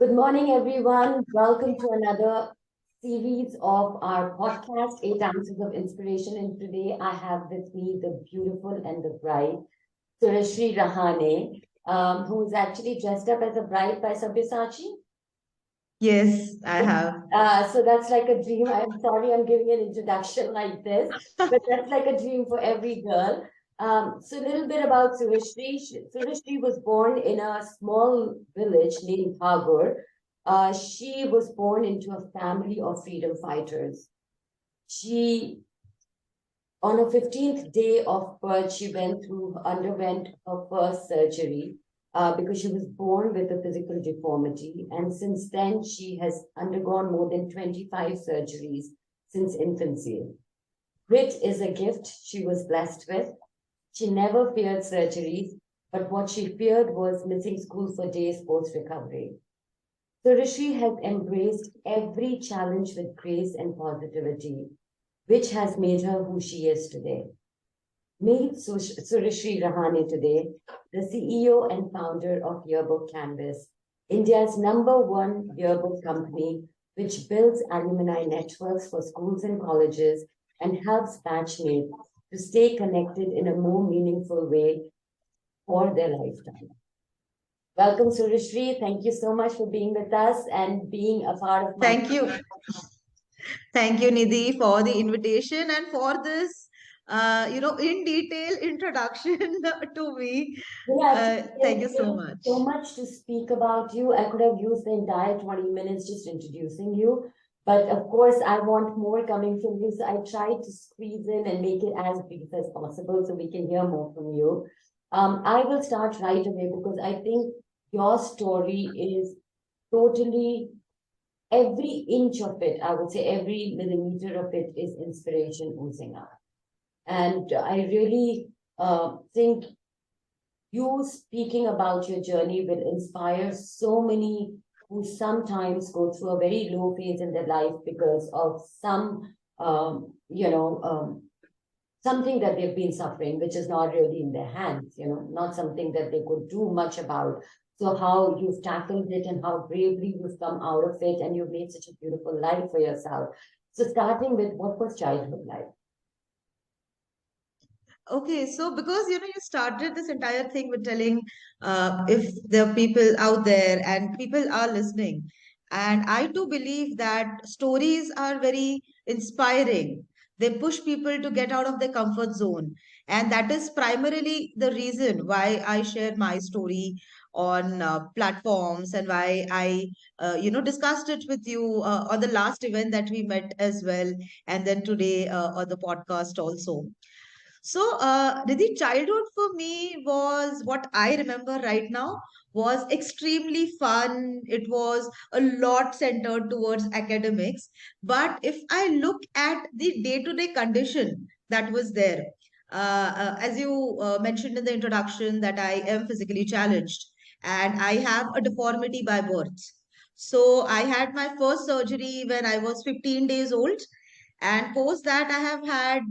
Good morning, everyone. Welcome to another series of our podcast, 8 Ounces of Inspiration. And today I have with me the beautiful and the bright Surashree Rahane, who is actually dressed up as a bride by Sabyasachi. Yes, I have. So that's like a dream. I'm sorry I'm giving an introduction like this, but that's like a dream for every girl. So a little bit about Surashree. Surashree was born in a small village named Tagore. She was born into a family of freedom fighters. She, on her 15th day of birth, she underwent her first surgery because she was born with a physical deformity. And since then, she has undergone more than 25 surgeries since infancy. Grit is a gift she was blessed with. She never feared surgeries, but what she feared was missing school for days post recovery. So Rishi has embraced every challenge with grace and positivity, which has made her who she is today. Meet Surashree Rahane today, the CEO and founder of Yearbook Canvas, India's #1 yearbook company, which builds alumni networks for schools and colleges and helps batchmates to stay connected in a more meaningful way for their lifetime. Welcome, Surashree. Thank you so much for being with us and being a part of my. Thank you. Thank you, Nidhi, for the invitation and for this, in detail introduction to me. Yeah, Thank you so there's so much. much to speak about you. I could have used the entire 20 minutes just introducing you. But of course, I want more coming from you. So I tried to squeeze in and make it as brief as possible so we can hear more from you. I will start right away because I think your story is totally, every inch of it, I would say every millimeter of it is inspiration oozing out. And I really think you speaking about your journey will inspire so many who sometimes go through a very low phase in their life because of something that they've been suffering, which is not really in their hands, not something that they could do much about. So how you've tackled it and how bravely you've come out of it and you've made such a beautiful life for yourself. So starting with what was childhood like? Okay, so because you started this entire thing with telling if there are people out there and people are listening, and I too believe that stories are very inspiring. They push people to get out of their comfort zone, and that is primarily the reason why I share my story on platforms and why I discussed it with you on the last event that we met as well, and then today on the podcast also. So, Nidhi, childhood for me was what I remember right now was extremely fun. It was a lot centered towards academics. But if I look at the day-to-day condition that was there, as you mentioned in the introduction, that I am physically challenged and I have a deformity by birth. So I had my first surgery when I was 15 days old, and post that, I have had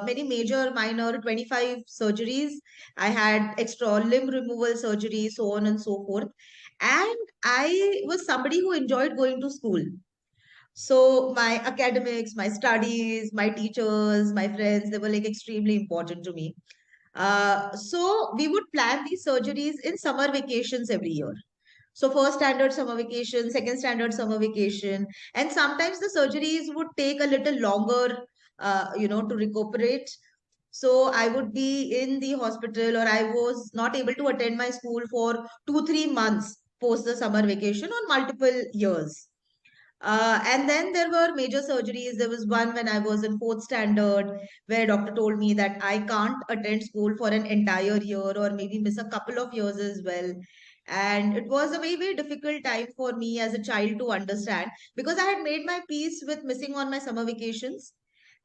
many major, minor 25 surgeries. I had extra limb removal surgery, so on and so forth. And I was somebody who enjoyed going to school. So my academics, my studies, my teachers, my friends, they were like extremely important to me. So we would plan these surgeries in summer vacations every year. So first standard summer vacation, second standard summer vacation, and sometimes the surgeries would take a little longer, to recuperate. So I would be in the hospital, or I was not able to attend my school for 2, 3 months post the summer vacation on multiple years. And then there were major surgeries. There was one when I was in fourth standard, where doctor told me that I can't attend school for an entire year or maybe miss a couple of years as well. And it was a very, very difficult time for me as a child to understand, because I had made my peace with missing on my summer vacations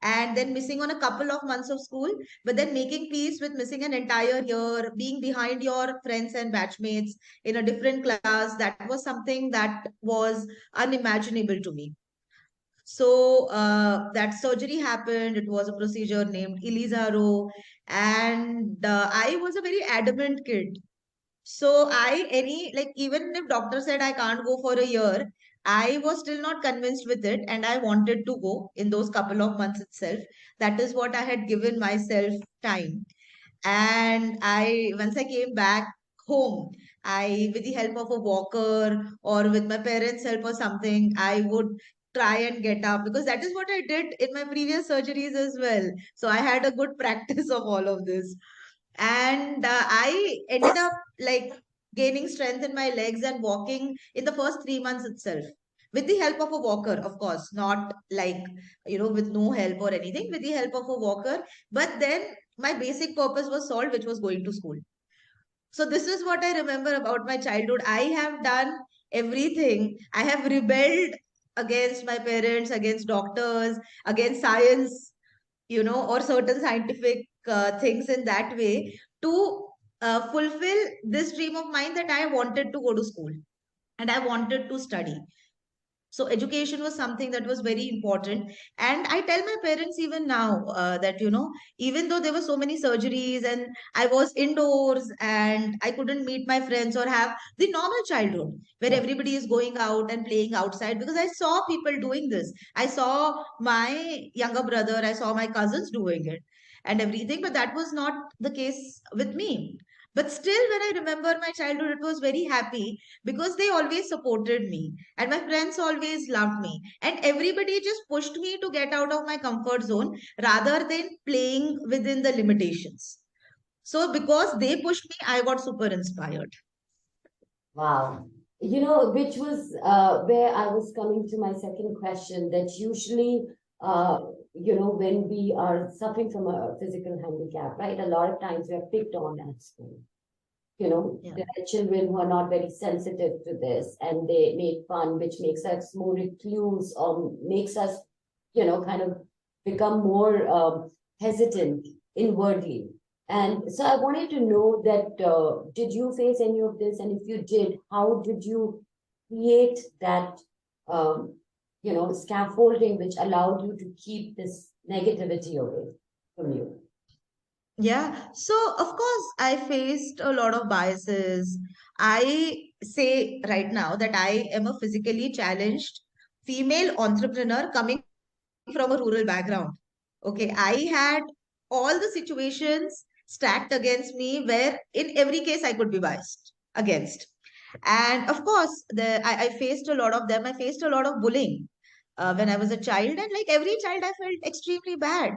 and then missing on a couple of months of school, but then making peace with missing an entire year, being behind your friends and batchmates in a different class. That was something that was unimaginable to me. So that surgery happened. It was a procedure named Elizaro, and I was a very adamant kid. So even if doctor said I can't go for a year, I was still not convinced with it, and I wanted to go in those couple of months itself. That is what I had given myself time. And once I came back home, with the help of a walker or with my parents' help or something, I would try and get up, because that is what I did in my previous surgeries as well. So I had a good practice of all of this. And I ended up like gaining strength in my legs and walking in the first 3 months itself. With the help of a walker, of course, not like, with no help or anything, with the help of a walker. But then my basic purpose was solved, which was going to school. So this is what I remember about my childhood. I have done everything. I have rebelled against my parents, against doctors, against science, or certain scientific things in that way, to fulfill this dream of mine, that I wanted to go to school and I wanted to study. So education was something that was very important. And I tell my parents even now that, even though there were so many surgeries and I was indoors and I couldn't meet my friends or have the normal childhood where Yes. everybody is going out and playing outside, because I saw people doing this. I saw my younger brother, I saw my cousins doing it and everything, but that was not the case with me. But still, when I remember my childhood, it was very happy because they always supported me and my friends always loved me, and everybody just pushed me to get out of my comfort zone rather than playing within the limitations. So because they pushed me, I got super inspired. Wow. Which was where I was coming to my second question, that usually, when we are suffering from a physical handicap, right, a lot of times we are picked on at school. Yeah. There are children who are not very sensitive to this and they make fun, which makes us more recluse or makes us, kind of become more hesitant inwardly. And so I wanted to know that, did you face any of this? And if you did, how did you create that, scaffolding which allowed you to keep this negativity away from you? Yeah. So, of course, I faced a lot of biases. I say right now that I am a physically challenged female entrepreneur coming from a rural background. Okay. I had all the situations stacked against me where in every case I could be biased against. And of course, I faced a lot of them. I faced a lot of bullying when I was a child. And like every child, I felt extremely bad.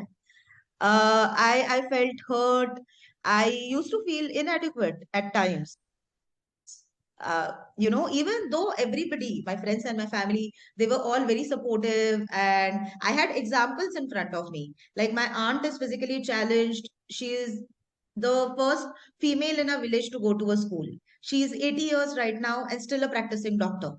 I felt hurt. I used to feel inadequate at times. Even though everybody, my friends and my family, they were all very supportive, and I had examples in front of me. Like my aunt is physically challenged. She is the first female in a village to go to a school. She is 80 years right now and still a practicing doctor.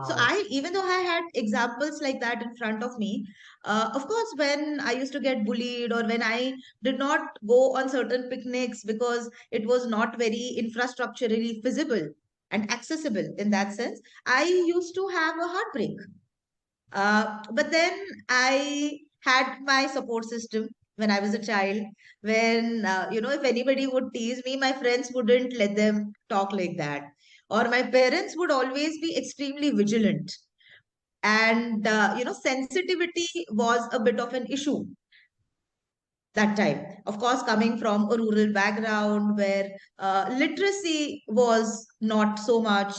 So Wow. even though I had examples like that in front of me, of course, when I used to get bullied or when I did not go on certain picnics because it was not very infrastructurally feasible and accessible in that sense, I used to have a heartbreak. But then I had my support system when I was a child. When, if anybody would tease me, my friends wouldn't let them talk like that. Or my parents would always be extremely vigilant. And, sensitivity was a bit of an issue that time. Of course, coming from a rural background where literacy was not so much,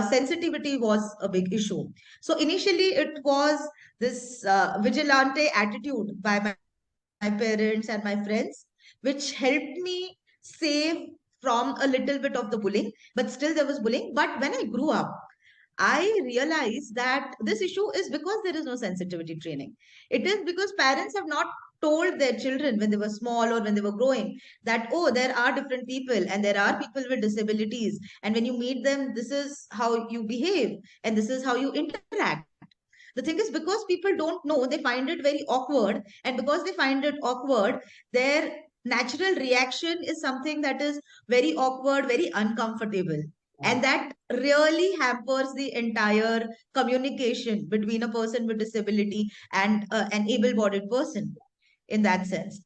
sensitivity was a big issue. So initially, it was this vigilante attitude by my parents and my friends, which helped me save from a little bit of the bullying, but still there was bullying. But when I grew up, I realized that this issue is because there is no sensitivity training. It is because parents have not told their children when they were small or when they were growing that, oh, there are different people and there are people with disabilities. And when you meet them, this is how you behave and this is how you interact. The thing is, because people don't know, they find it very awkward. And because they find it awkward, their natural reaction is something that is very awkward, very uncomfortable. Yeah. And that really hampers the entire communication between a person with disability and an able bodied person in that sense.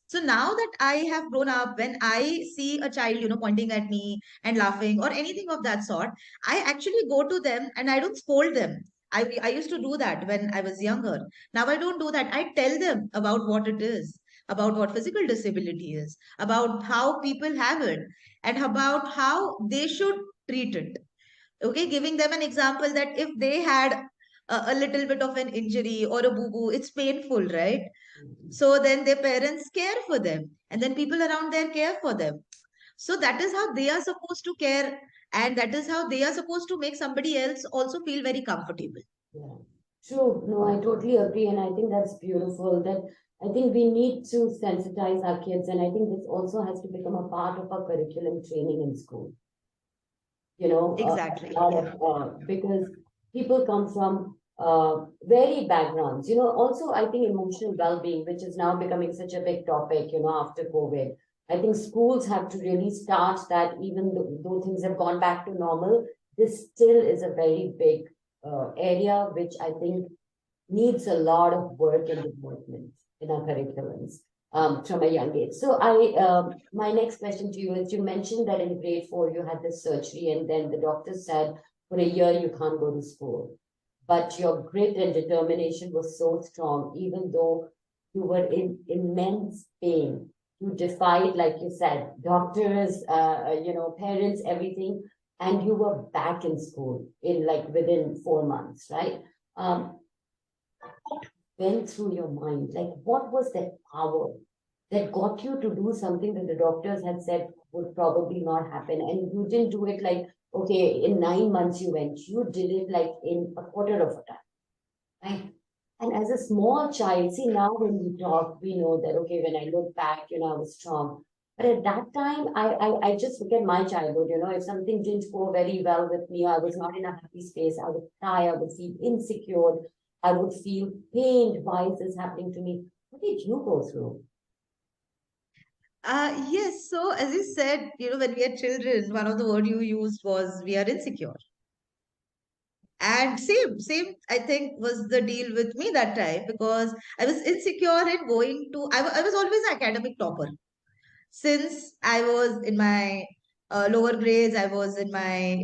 So now that I have grown up, when I see a child, pointing at me and laughing or anything of that sort, I actually go to them and I don't scold them. I used to do that when I was younger. Now I don't do that. I tell them about what it is, about what physical disability is, about how people have it, and about how they should treat it. Okay, giving them an example that if they had a little bit of an injury or a boo boo, it's painful, right? Mhm. So then their parents care for them, and then people around there care for them. So that is how they are supposed to care, and that is how they are supposed to make somebody else also feel very comfortable. Yeah, true. No, I totally agree. And I think that's beautiful that I think we need to sensitize our kids. And I think this also has to become a part of our curriculum training in school, Exactly. a lot Yeah. of, because people come from varied backgrounds, also I think emotional well-being, which is now becoming such a big topic, after COVID. I think schools have to really start that even though things have gone back to normal, this still is a very big area, which I think needs a lot of work and development in our curriculums from a young age. So my next question to you is, you mentioned that in grade 4 you had this surgery and then the doctor said for a year you can't go to school. But your grit and determination was so strong, even though you were in immense pain. You defied, like you said, doctors, parents, everything, and you were back in school in like within 4 months, right? Um, went through your mind? Like, what was that power that got you to do something that the doctors had said would probably not happen? And you didn't do it like, okay, in 9 months you went, you did it like in a quarter of a time, right? And as a small child, see, now when we talk, we know that, okay, when I look back, I was strong. But at that time, I just look at my childhood, if something didn't go very well with me, I was not in a happy space, I would cry, I would feel insecure, I would feel pained. Why is this happening to me? What did you go through? Yes. So as you said, when we are children, one of the word you used was we are insecure. And same, I think was the deal with me that time because I was insecure in going to, I was always an academic topper. Since I was in my lower grades, I was in my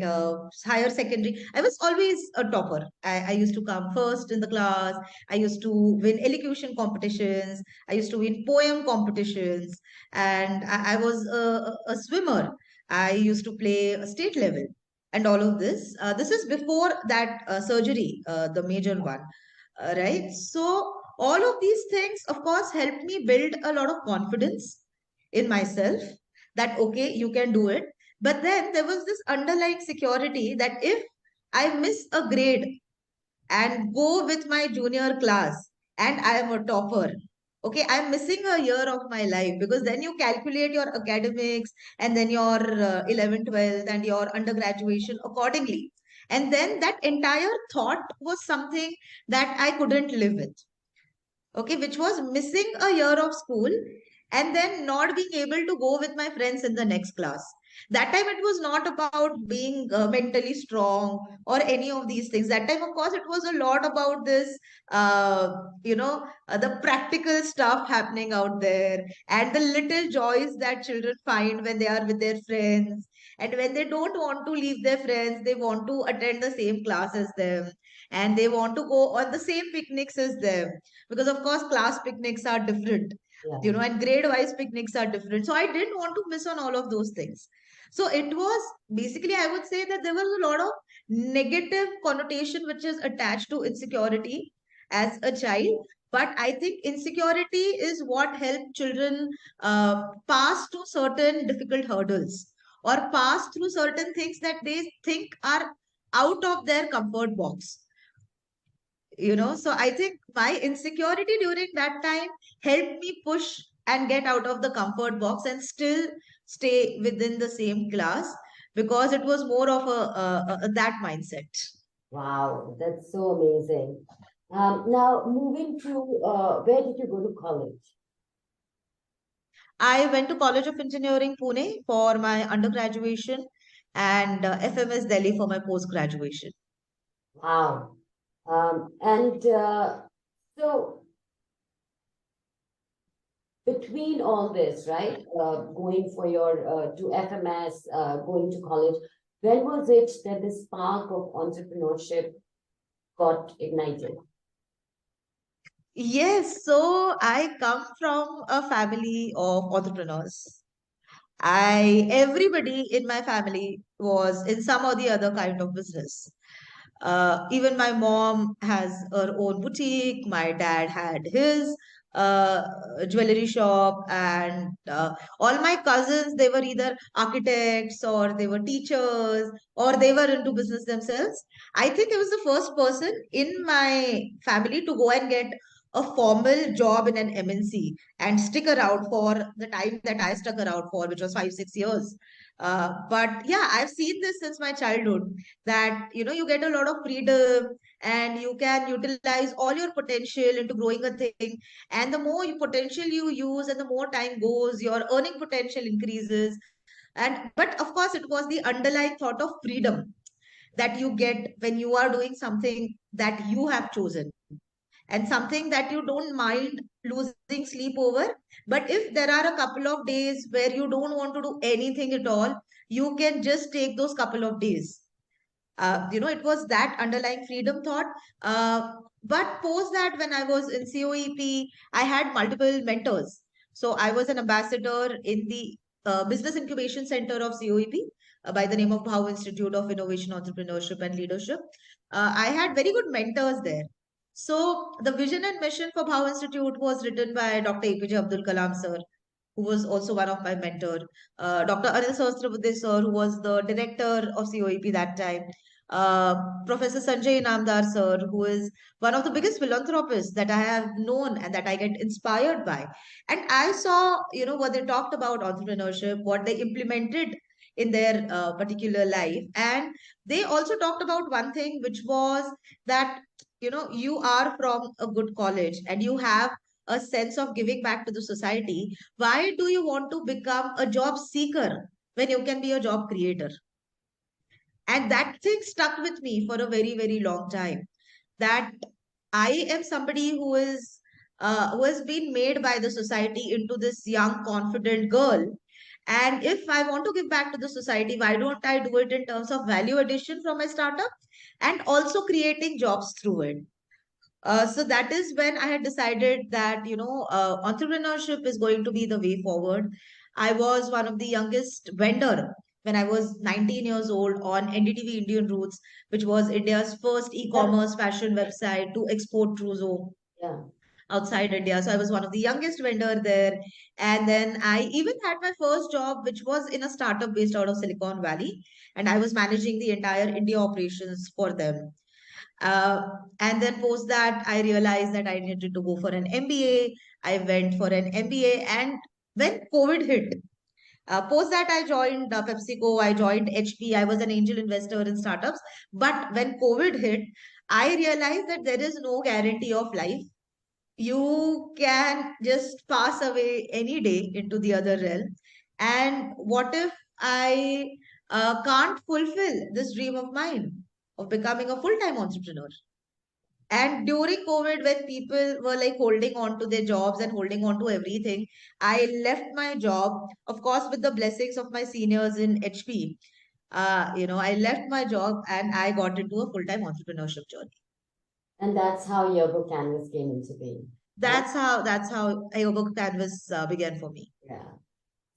higher secondary, I was always a topper. I used to come first in the class. I used to win elocution competitions. I used to win poem competitions. And I was a swimmer. I used to play a state level and all of this. This is before that surgery, the major one, right? So all of these things, of course, helped me build a lot of confidence in myself that okay, you can do it. But then there was this underlying security that if I miss a grade and go with my junior class and I am a topper, okay, I'm missing a year of my life because then you calculate your academics and then your 11th 12th and your undergraduation accordingly, and then that entire thought was something that I couldn't live with. Okay, which was missing a year of school and then not being able to go with my friends in the next class. That time it was not about being mentally strong or any of these things. That time, of course, it was a lot about this, the practical stuff happening out there and the little joys that children find when they are with their friends. And when they don't want to leave their friends, they want to attend the same class as them and they want to go on the same picnics as them, because of course class picnics are different, Yeah. and grade wise picnics are different. So I didn't want to miss on all of those things. So it was basically, I would say that there was a lot of negative connotation which is attached to insecurity as a child. But I think insecurity is what helped children pass to certain difficult hurdles or pass through certain things that they think are out of their comfort box. So I think my insecurity during that time helped me push and get out of the comfort box and still stay within the same class because it was more of a that mindset. Wow, that's so amazing. Now moving to where did you go to college? I went to College of Engineering Pune for my undergraduation and FMS Delhi for my post graduation. Wow. And so between all this, right, going for your to FMS, going to college, when was it that the spark of entrepreneurship got ignited? Yes, so I come from a family of entrepreneurs. Everybody in my family was in some or the other kind of business. Even my mom has her own boutique. My dad had his uh, jewelry shop, and all my cousins, they were either architects or they were teachers or they were into business themselves. I think I was the first person in my family to go and get a formal job in an MNC and stick around for the time that I stuck around for, which was 5, 6 years. But yeah, I've seen this since my childhood, that you get a lot of freedom and you can utilize all your potential into growing a thing. And the more potential you use and the more time goes, your earning potential increases. And but of course, it was the underlying thought of freedom that you get when you are doing something that you have chosen and something that you don't mind losing sleep over. But if there are a couple of days where you don't want to do anything at all, you can just take those couple of days. It was that underlying freedom thought. But post that, when I was in COEP, I had multiple mentors. So I was an ambassador in the Business Incubation Center of COEP, by the name of Bhau Institute of Innovation, Entrepreneurship and Leadership. I had very good mentors there. So the vision and mission for Bhau Institute was written by Dr. APJ Abdul Kalam sir, who was also one of my mentor. Dr. Anil Sahasrabudhe sir, who was the director of COEP that time. Professor Sanjay Inamdar sir, who is one of the biggest philanthropists that I have known and that I get inspired by. And I saw, what they talked about entrepreneurship, what they implemented in their particular life. And they also talked about one thing, which was that, you are from a good college and you have a sense of giving back to the society. Why do you want to become a job seeker when you can be a job creator? And that thing stuck with me for a very, very long time. That I am somebody who has been made by the society into this young, confident girl. And if I want to give back to the society, why don't I do it in terms of value addition from my startup and also creating jobs through it? So that is when I had decided that, entrepreneurship is going to be the way forward. I was one of the youngest vendor when I was 19 years old on NDTV Indian Roots, which was India's first Yeah, e-commerce fashion website to export trousseau yeah. outside India. So I was one of the youngest vendor there. And then I even had my first job, which was in a startup based out of Silicon Valley. And I was managing the entire India operations for them. Uh, and then post that, I realized that I needed to go for an MBA. I went for an MBA, and when COVID hit, post that I joined PepsiCo, I joined HP. I was an angel investor in startups. But when COVID hit, I realized that there is no guarantee of life. You can just pass away any day into the other realm. And what if I can't fulfill this dream of mine of becoming a full-time entrepreneur? And during COVID, when people were like holding on to their jobs and holding on to everything, I left my job, of course, with the blessings of my seniors in HP. I left my job and I got into a full-time entrepreneurship journey. And that's how Yearbook Canvas came into being. Right? That's how Yearbook Canvas began for me. Yeah.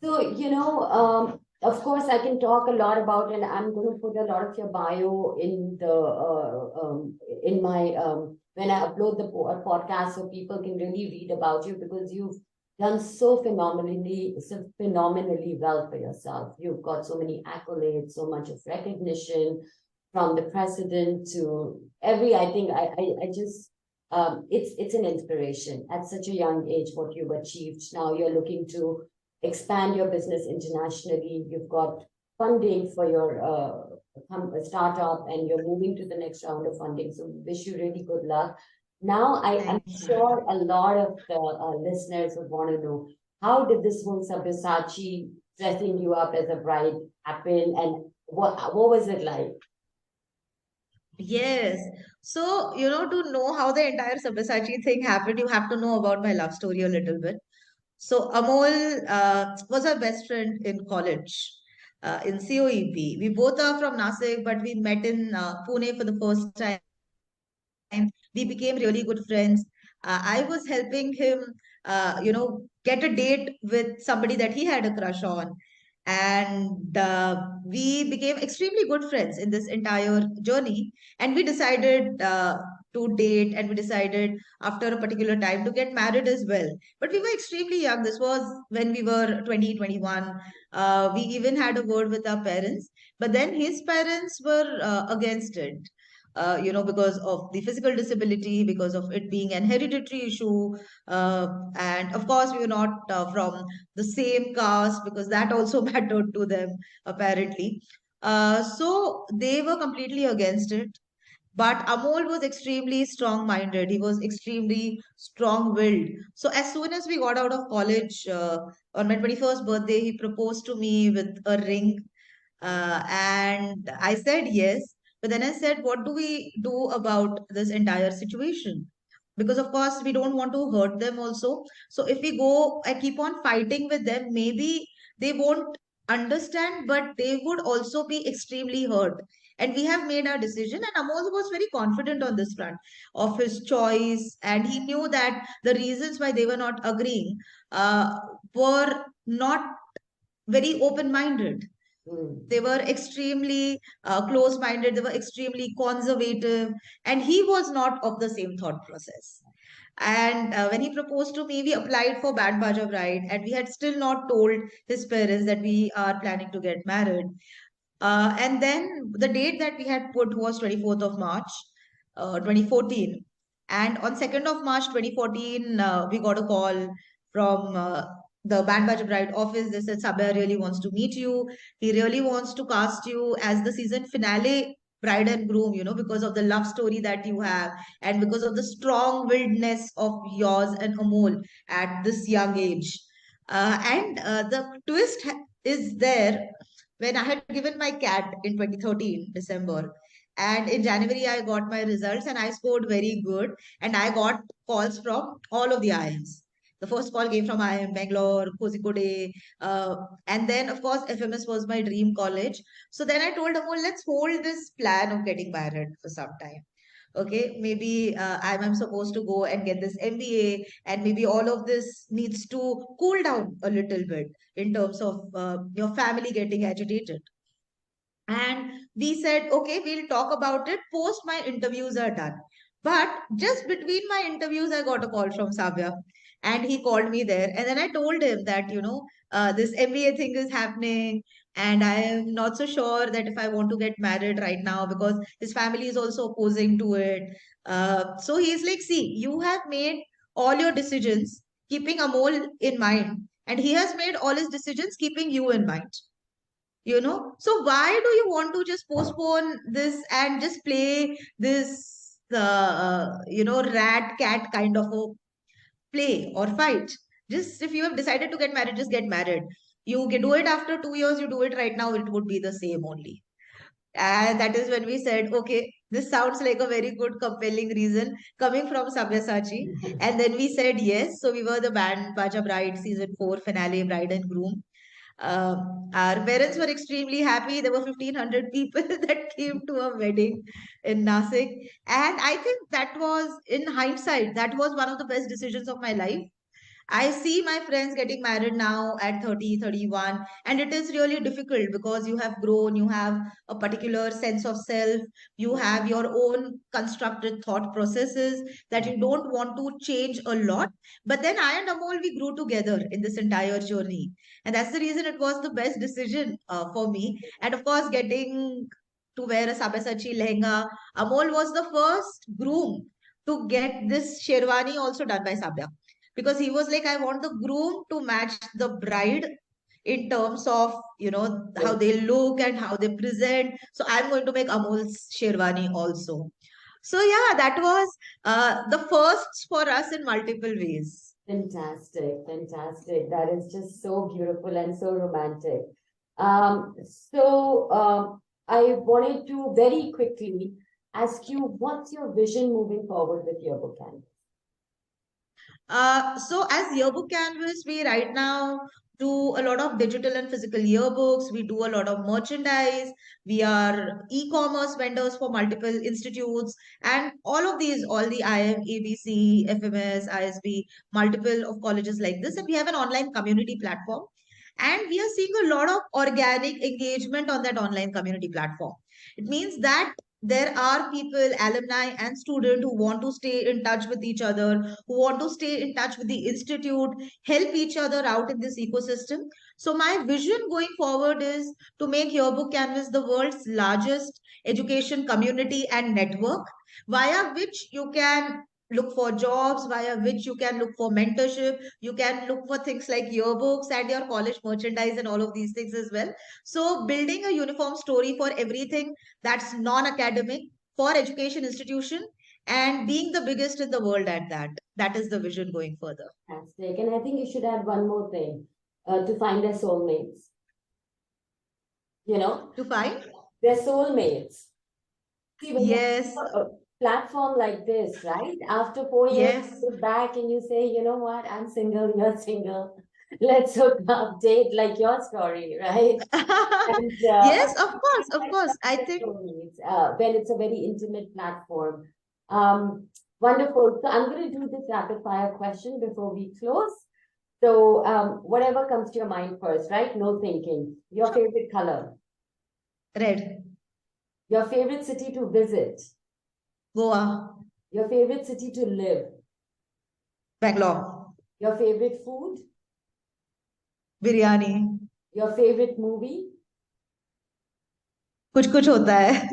So, of course, I can talk a lot about, and I'm going to put a lot of your bio in the in my when I upload the podcast, so people can really read about you, because you've done so phenomenally well for yourself. You've got so many accolades, so much of recognition from the president to every. I think I just it's an inspiration at such a young age what you've achieved. Now you're looking to expand your business internationally. You've got funding for your startup, and you're moving to the next round of funding. So wish you really good luck. Now, I'm Thank you. sure a lot of the listeners would want to know, how did this whole Sabyasachi dressing you up as a bride happen, and what was it like? Yes. So, to know how the entire Sabyasachi thing happened, you have to know about my love story a little bit. So Amol was our best friend in college, in COEP. We both are from Nasik, but we met in Pune for the first time. We became really good friends. I was helping him, get a date with somebody that he had a crush on. And we became extremely good friends in this entire journey. And we decided to date, and we decided after a particular time to get married as well. But we were extremely young. This was when we were 20, 21. We even had a word with our parents, but then his parents were against it. Because of the physical disability, because of it being an hereditary issue. And of course, we were not from the same caste, because that also mattered to them, apparently. So they were completely against it. But Amol was extremely strong minded. He was extremely strong willed. So as soon as we got out of college, on my 21st birthday, he proposed to me with a ring. And I said yes. But then I said, what do we do about this entire situation? Because, of course, we don't want to hurt them also. So if we go and keep on fighting with them, maybe they won't understand, but they would also be extremely hurt. And we have made our decision. And Amol was very confident on this front of his choice. And he knew that the reasons why they were not agreeing uh, were not very open minded. They were extremely close minded, they were extremely conservative, and he was not of the same thought process. And when he proposed to me, we applied for Band Baja Bride, and we had still not told his parents that we are planning to get married. And then the date that we had put was 24th of March, 2014. And on 2nd of March 2014, we got a call from the Band Baja Bride office. They said, Sabya really wants to meet you. He really wants to cast you as the season finale bride and groom, because of the love story that you have, and because of the strong willedness of yours and Amol at this young age. And the twist is there when I had given my CAT in 2013, December. And in January, I got my results and I scored very good. And I got calls from all of the IIMs. The first call came from IIM Bangalore, Kozhikode, and then, of course, FMS was my dream college. So then I told them, well, let's hold this plan of getting married for some time. Okay, maybe I'm supposed to go and get this MBA, and maybe all of this needs to cool down a little bit in terms of your family getting agitated. And we said, okay, we'll talk about it post my interviews are done. But just between my interviews, I got a call from Savya, and he called me there. And then I told him that, this MBA thing is happening, and I am not so sure that if I want to get married right now, because his family is also opposing to it. So he's like, see, you have made all your decisions keeping Amol in mind, and he has made all his decisions keeping you in mind. So why do you want to just postpone this and just play this rat cat kind of a play or fight? Just if you have decided to get married, just get married. You can do it after 2 years, you do it right now, it would be the same only. And that is when we said, okay, this sounds like a very good, compelling reason coming from Sabyasachi. And then we said yes. So we were the band Baja Bride season 4 finale, bride and groom. Our parents were extremely happy. There were 1,500 people that came to a wedding in Nasik. And I think that was, in hindsight, that was one of the best decisions of my life. I see my friends getting married now at 30, 31, and it is really difficult because you have grown, you have a particular sense of self, you have your own constructed thought processes that you don't want to change a lot. But then I and Amol, we grew together in this entire journey. And that's the reason it was the best decision for me. And of course, getting to wear a Sabyasachi lehenga, Amol was the first groom to get this sherwani also done by Sabya, because he was like, I want the groom to match the bride in terms of how they look and how they present. So I'm going to make Amol's sherwani also. So yeah, that was the first for us in multiple ways. Fantastic, fantastic. That is just so beautiful and so romantic. So I wanted to very quickly ask you, what's your vision moving forward with Yearbook Canvas? So as Yearbook Canvas, we right now do a lot of digital and physical yearbooks. We do a lot of merchandise. We are e-commerce vendors for multiple institutes, and all of these, all the IM, ABC, FMS, ISB, multiple of colleges like this. And we have an online community platform. And we are seeing a lot of organic engagement on that online community platform. It means that there are people, alumni and students who want to stay in touch with each other, who want to stay in touch with the institute, help each other out in this ecosystem. So my vision going forward is to make Yearbook Canvas the world's largest education community and network, via which you can look for jobs, via which you can look for mentorship, you can look for things like yearbooks and your college merchandise and all of these things as well. So building a uniform story for everything that's non-academic for education institution, and being the biggest in the world at that. That is the vision going further. Fantastic. And I think you should add one more thing, to find their soulmates. To find? Their soulmates. See, when Yes. you have a platform like this, right? After 4 years, Yes. you look back and you say, you know what, I'm single, you're single. Let's hook up, date, like your story, right? And Yes, of course. I think when it's a very intimate platform. Wonderful. So I'm going to do this rapid fire question before we close. So whatever comes to your mind first, right? No thinking. Your favorite color, red. your favorite city to visit, Goa. your favorite city to live, Bangalore. your favorite food, Biryani. your favorite movie, कुछ कुछ होता है.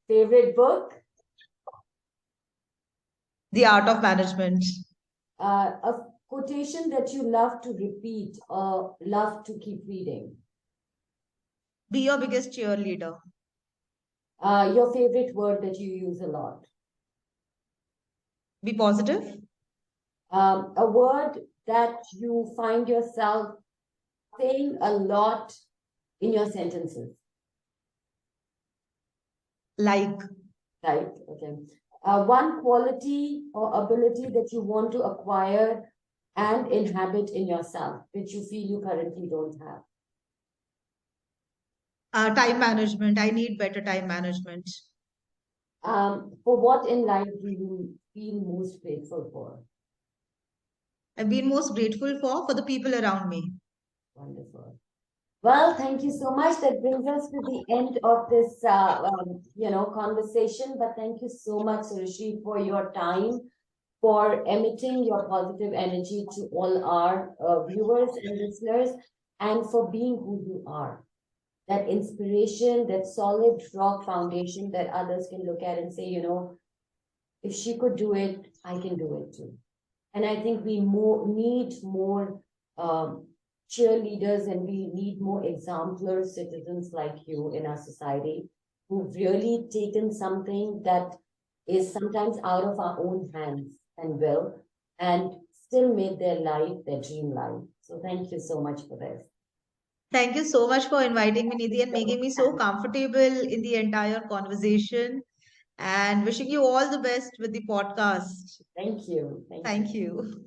favorite book, The Art of Management. a quotation that you love to repeat or love to keep reading, Be your biggest cheerleader. your favorite word that you use a lot, Be positive. a word that you find yourself saying a lot in your sentences. Like. Right, okay. One quality or ability that you want to acquire and inhabit in yourself, which you feel you currently don't have. Time management. I need better time management. For what in life do you feel most grateful for? I've been most grateful for the people around me. Wonderful. Well, thank you so much. That brings us to the end of this, conversation. But thank you so much, Surashree, for your time, for emitting your positive energy to all our viewers and listeners, and for being who you are. That inspiration, that solid rock foundation that others can look at and say, if she could do it, I can do it too. And I think we need more cheerleaders, and we need more exemplar citizens like you in our society, who've really taken something that is sometimes out of our own hands and will, and still made their life their dream life. So thank you so much for this. Thank you so much for inviting me, Nidhi, and making me so comfortable in the entire conversation. And wishing you all the best with the podcast. Thank you. Thank you.